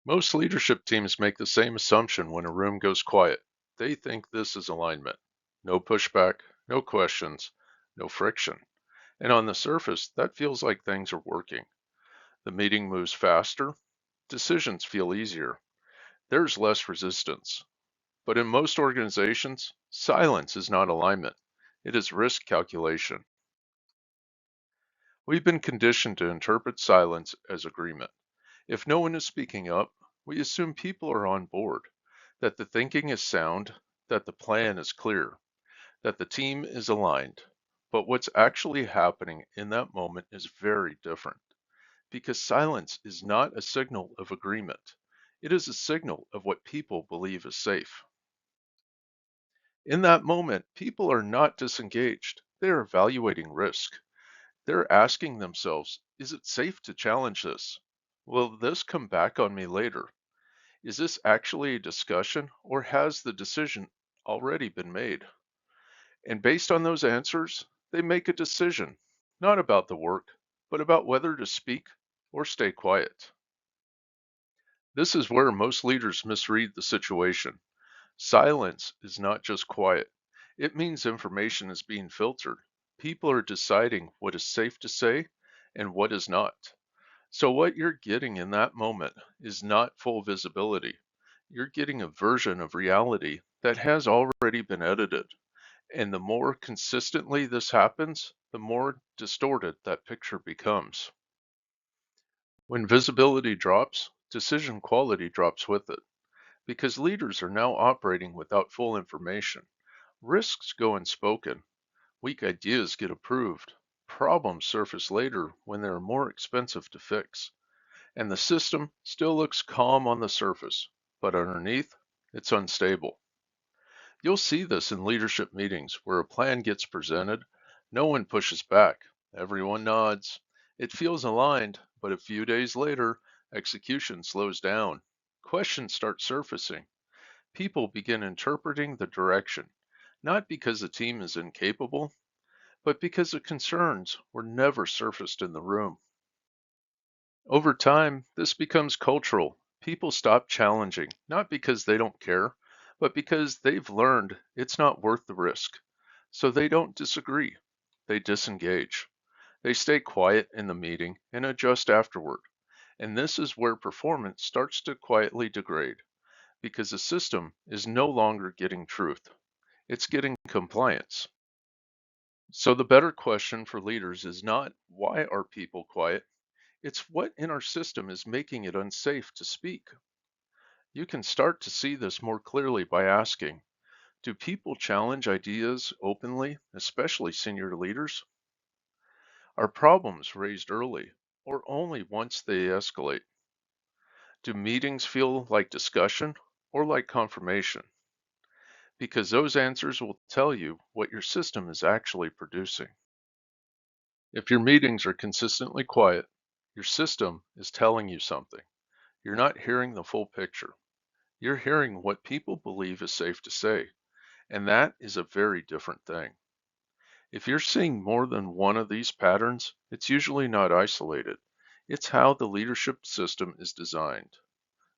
Most leadership teams make the same assumption when a room goes quiet. They think this is alignment. No pushback, no questions, no friction. And on the surface, that feels like things are working. The meeting moves faster, decisions feel easier, there's less resistance. But in most organizations, silence is not alignment. It is risk calculation. We've been conditioned to interpret silence as agreement. If no one is speaking up, we assume people are on board, that the thinking is sound, that the plan is clear, that the team is aligned. But what's actually happening in that moment is very different, because silence is not a signal of agreement. It is a signal of what people believe is safe. In that moment, people are not disengaged. They are evaluating risk. They're asking themselves, is it safe to challenge this? Will this come back on me later? Is this actually a discussion, or has the decision already been made? And based on those answers, they make a decision, not about the work, but about whether to speak or stay quiet. This is where most leaders misread the situation. Silence is not just quiet. It means information is being filtered. People are deciding what is safe to say and what is not. So what you're getting in that moment is not full visibility. You're getting a version of reality that has already been edited. And the more consistently this happens, the more distorted that picture becomes. When visibility drops, decision quality drops with it, because leaders are now operating without full information. Risks go unspoken, weak ideas get approved, problems surface later when they are more expensive to fix, and the system still looks calm on the surface, but underneath, it's unstable. You'll see this in leadership meetings where a plan gets presented, no one pushes back, everyone nods. It feels aligned, but a few days later, execution slows down. Questions start surfacing. People begin interpreting the direction, not because the team is incapable, but because the concerns were never surfaced in the room. Over time, this becomes cultural. People stop challenging, not because they don't care, but because they've learned it's not worth the risk. So they don't disagree, they disengage. They stay quiet in the meeting and adjust afterward. And this is where performance starts to quietly degrade, because the system is no longer getting truth, it's getting compliance. So the better question for leaders is not why are people quiet? It's what in our system is making it unsafe to speak. You can start to see this more clearly by asking, do people challenge ideas openly, especially senior leaders? Are problems raised early or only once they escalate? Do meetings feel like discussion or like confirmation? Because those answers will tell you what your system is actually producing. If your meetings are consistently quiet, your system is telling you something. You're not hearing the full picture. You're hearing what people believe is safe to say, and that is a very different thing. If you're seeing more than one of these patterns, it's usually not isolated. It's how the leadership system is designed.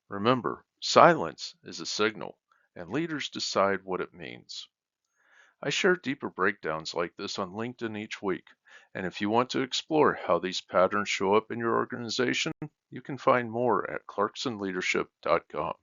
Remember, silence is a signal, and leaders decide what it means. I share deeper breakdowns like this on LinkedIn each week, and if you want to explore how these patterns show up in your organization, you can find more at clarksonleadership.com.